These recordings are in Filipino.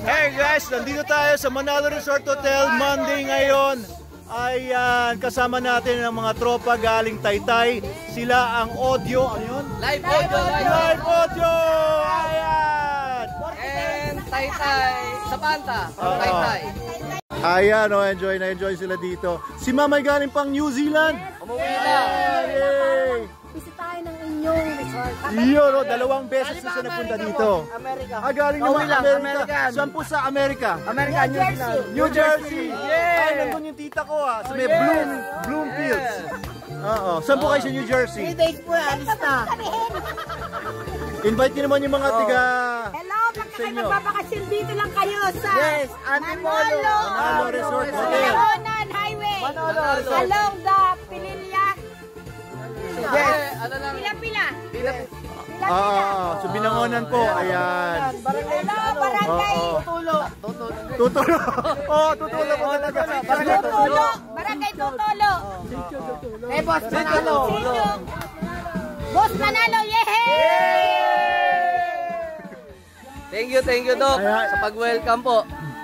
Hey guys, nandito tayo sa Manalo Resort Hotel. Monday ngayon. Ayan, kasama natin ang mga tropa galing Taytay. Sila ang audio. Ano yun? Live audio. Live audio! Ayan! And Taytay sa Panta. Taytay. Ayan, oh, enjoy na enjoy sila dito. Si Mama ay galing pang New Zealand. Umuwi na. Yay! Bisitahin ng inyong resort. Yun, oh, 2 beses na siya napunta dito. Amerika. Galing naman Amerika. Saan po sa Amerika? Amerika, New Zealand. New Jersey. Ay, nandun yung tita ko sa may Bloomfields. Oo. Saan po kayo sa New Jersey? 3 days po, alis na. Invite niyo naman yung mga tiga... Hello, pagka kayo magbabakasyon dito lang kayo sa Manalo Resort Hotel. Manonan Highway. Along the Pililya. Yes. Ano lang? Pila-pila. So binangonan po. Ayan. Hello, barangay. Tutulo. Tutulo po talaga. Tutulo. Barangay Tutulo. Boss Manalo. Boss Manalo, Thank you, Doc, sa pag-welcome po.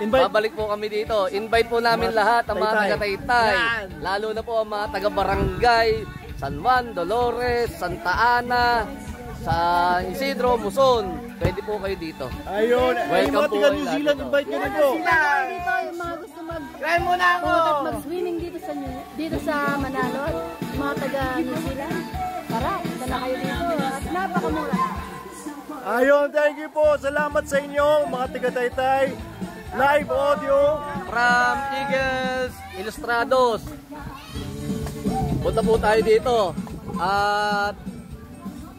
Babalik po kami dito. Invite po namin lahat ang mga taga-Taytay. Lalo na po ang mga taga-Barangay San Juan, Dolores, Santa Ana, San Isidro, Muson. Pwede po kayo dito. Ayun. Welcome mga taga New Zealand, invite nyo na po. Dito yung mga gusto mag-swimming dito sa Manalo. Mga taga New Zealand. Tara, punta na kayo dito. At napakamura na. Ayun, thank you po. Salamat sa inyo, mga taga-Taytay. Live audio. From Eagles Ilustrados. Punta po tayo dito. At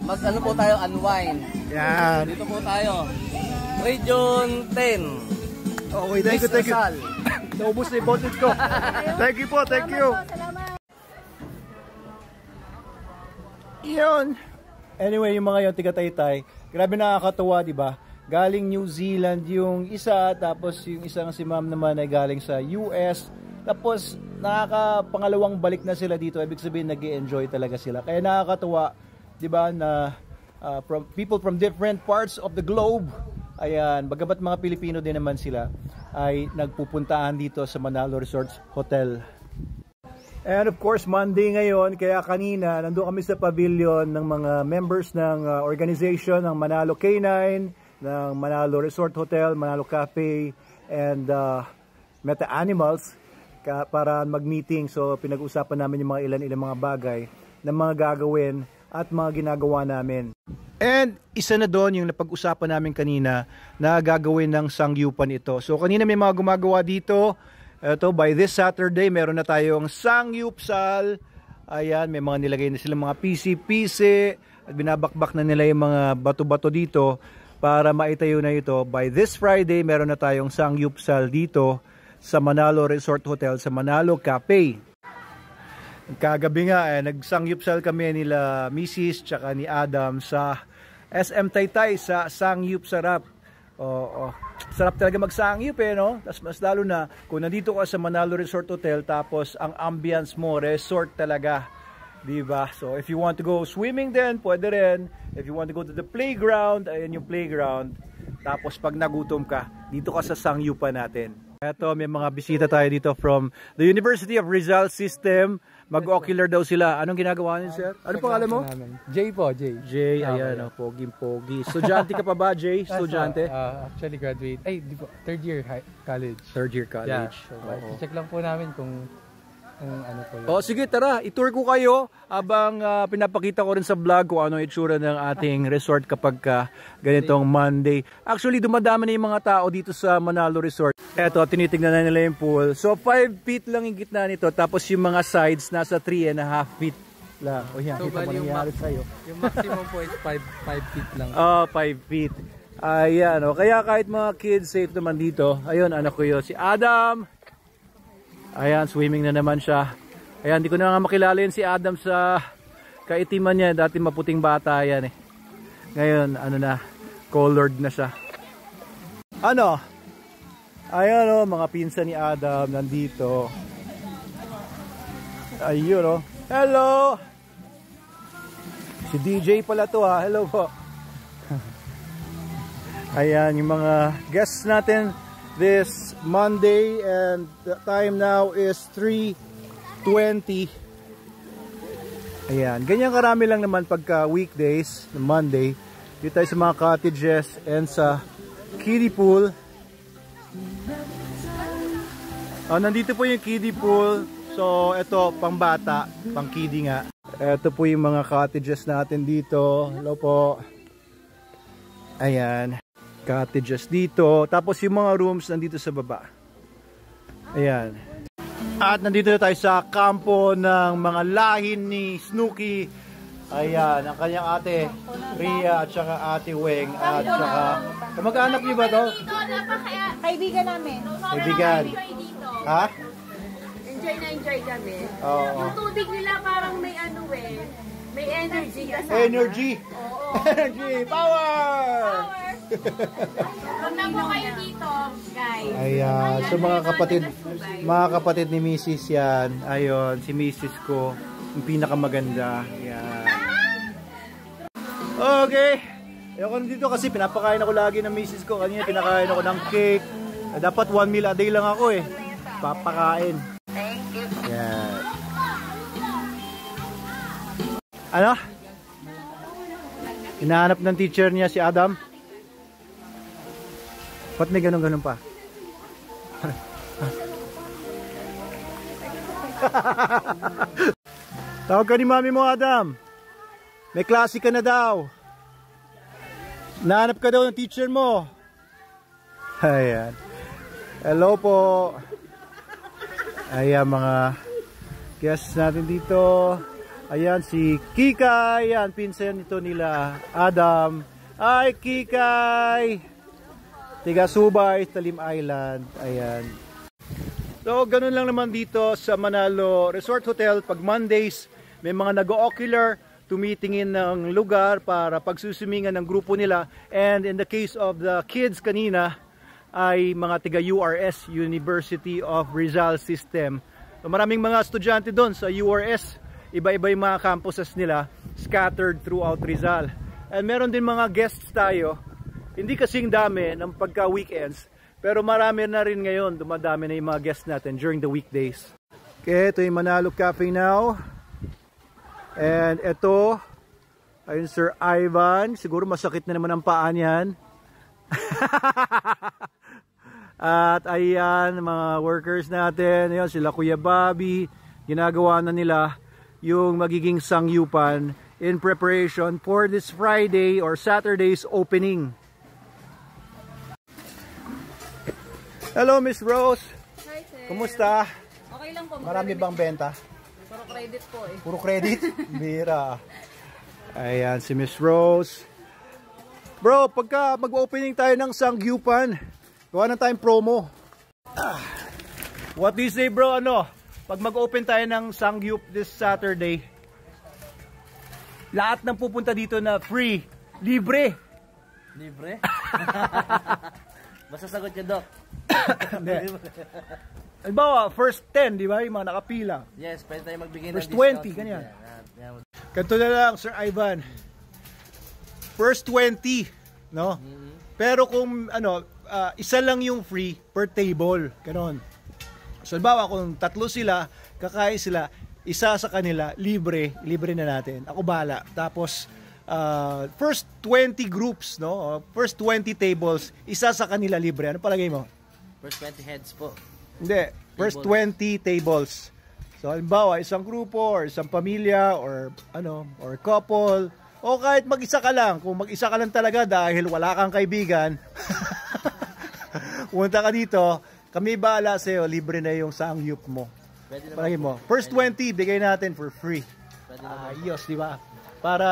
mag-ano po tayo, unwind. Yan. Dito po tayo. Region 10. Okay, thank you. Naubos na yung boses ko. Thank you po, thank you. Yun. Anyway, yung mga yung taga-Taytay, grabe nakakatuwa, di ba? Galing New Zealand yung isa, tapos yung isang si ma'am naman ay galing sa US. Tapos nakakapangalawang balik na sila dito. Ibig sabihin nag-i-enjoy talaga sila. Kaya nakakatuwa, di ba, na people from different parts of the globe, ayan, bagamat mga Pilipino din naman sila, ay nagpupuntaan dito sa Manalo Resorts Hotel. And of course, Monday ngayon, kaya kanina nandun kami sa pavilion ng mga members ng organization ng Manalo K9, ng Manalo Resort Hotel, Manalo Cafe, and Meta Animals para mag-meeting. So pinag-usapan namin yung mga ilan-ilang mga bagay na mga gagawin at mga ginagawa namin. And isa na doon yung napag-usapan namin kanina na gagawin ng sangyupan ito. So kanina may mga gumagawa dito. Ito, by this Saturday, meron na tayong sangyupsal. Ayan, may mga nilagay na silang mga pisi-pisi. At binabakbak na nila yung mga bato-bato dito para maitayo na ito. By this Friday, meron na tayong sangyupsal dito sa Manalo Resort Hotel, sa Manalo Cafe. Kagabi nga, nagsangyupsal kami nila Mrs. tsaka ni Adam sa SM Taytay sa Sangyup Sarap. Sarap talaga magsangyup no? Mas lalo na kung nandito ka sa Manalo Resort Hotel tapos ang ambience mo resort talaga, diba? So if you want to go swimming then pwede rin. If you want to go to the playground, ayan yung playground. Tapos pag nagutom ka, dito ka sa sangyupan natin. Eto, may mga bisita tayo dito from the University of Rizal System. Mag-ocular daw sila. Anong ginagawa niyo, sir? Ano pangalan mo? Jay po, Jay. Jay, ayan, pogi-pogi. Estudyante ka pa ba, Jay? Estudyante? Actually graduate. Ay, di po, third year college. Third year college. Yeah. So, check lang po namin kung ano po yun. Sige, tara, itour ko kayo habang pinapakita ko rin sa vlog kung ano itsura ng ating resort kapag ganitong Monday. Actually, dumadami na yung mga tao dito sa Manalo Resort. Eto, tinitignan na nila yung pool. So, 5 feet lang yung gitna nito. Tapos yung mga sides, nasa 3.5 feet lang. O yan, so, kita mo nangyari sa'yo. Yung maximum po is 5 feet lang. 5 feet. Ayan, kaya kahit mga kids, safe naman dito. Ayun, anak ko yun, si Adam. Ayan, swimming na naman siya. Ayan, hindi ko na nga makilala yun si Adam sa kaitiman niya. Dati maputing bata yan Ngayon, colored na siya. Ayan mga pinsan ni Adam nandito. Ayun Hello! Si DJ pala to Hello po. Ayan, yung mga guests natin this Monday, and the time now is 3:20. Ayan, ganyan karami lang naman pagka weekdays, Monday. Dito tayo sa mga cottages and sa kiddie pool. Nandito po yung kiddie pool. So, ito, pang bata, pang kiddie nga. Ito po yung mga cottages natin dito. Hello po. Ayan. Cottages dito. Tapos yung mga rooms nandito sa baba. Ayan. At nandito na tayo sa kampo ng mga lahin ni Snooki. Ayan, ang kanyang ate Ria at saka ate Weng at saka kamag-anak niyo ba to? Kaibigan namin. Kaibigan. Ha? Enjoy na enjoy kami. Oo. Yung tubig nila parang may ano may energy kasama. Energy. Oo. Energy. Power! Punta po kayo dito, guys. Ayan, so mga kapatid ni Mrs. yan. Ayun, si Mrs. ko, yung pinakamaganda. Ayan. Okay. Ayoko dito kasi pinapakain ako lagi ng Mrs. ko. Kanina pinakain ako ng cake. Dapat 1 meal a day lang ako eh. Papakain. Thank you. Ayan. Ano? Hinahanap ng teacher niya si Adam. Ba't may ganun-ganun pa? Tawag ka ni mami mo, Adam. May klase ka na daw. Nahanap ka daw ng teacher mo. Ayan. Hello po. Ayan mga guests natin dito. Ayan si Kikay. Ayan, pinsan ito nila Adam. Ay, Kikay! Tiga Subay, Talim Island. Ayan. So, ganun lang naman dito sa Manalo Resort Hotel. Pag Mondays, may mga nag-ocular, tumitingin ng lugar para pagsusumingan ng grupo nila. And in the case of the kids kanina, ay mga tiga URS, University of Rizal System. So, maraming mga estudyante doon sa URS. Iba-iba yung mga campuses nila, scattered throughout Rizal. And meron din mga guests tayo. Hindi kasing dami ng pagka-weekends, pero marami na rin ngayon, dumadami na yung mga guests natin during the weekdays. Okay, ito yung Manalo Cafe now. And ito, ayun Sir Ivan, siguro masakit na naman ang paa niyan. At ayan, mga workers natin, ayun, sila Kuya Bobby, ginagawa na nila yung magiging sangyupan in preparation for this Friday or Saturday's opening. Hello, Miss Rose. Hi, sir. Kumusta? Okay lang po. Marami bang benta? Puro credit po eh. Puro credit? Bira. Ayan, si Miss Rose. Bro, pagka mag-opening tayo ng sangyupan, gawa na tayong promo. What do you say, bro? Ano? Pag mag-open tayo ng sangyup this Saturday, lahat ng pupunta dito na free, libre. Libre? Basta sagot niya, Doc. Halimbawa, first 10, di ba? Yung mga nakapila. Yes, pwede tayo magbigay First ng discount. 20, ganyan. Ganito na lang, Sir Ivan. First 20, no? Pero kung ano, isa lang yung free per table, ganon. So, halimbawa, kung 3 sila, kakain sila, isa sa kanila, libre na natin. Ako bahala. Tapos, first 20 groups, no? First 20 tables, isa sa kanila libre. Ano palagay mo? First 20 heads po. Hindi. First 20 tables. So, halimbawa, isang grupo, or isang pamilya, or ano, or couple, o kahit mag-isa ka lang. Kung mag-isa ka lang talaga dahil wala kang kaibigan, punta ka dito, kami bahala sa'yo, libre na yung sangyup mo. Palagay mo. First 20, bigay natin for free. Ayos, di ba? Para,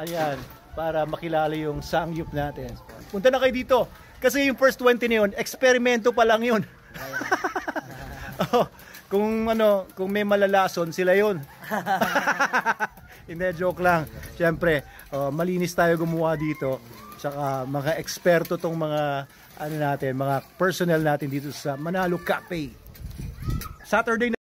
ayan, para makilala yung sangyup natin. Punta na kayo dito. Kasi yung first 20 na yun, eksperimento pa lang yun. Kung ano, kung may malalason, sila yun. Hindi, joke lang. Siyempre, malinis tayo gumawa dito. Tsaka mga eksperto tong mga, ano natin, mga personnel natin dito sa Manalo Cafe. Saturday na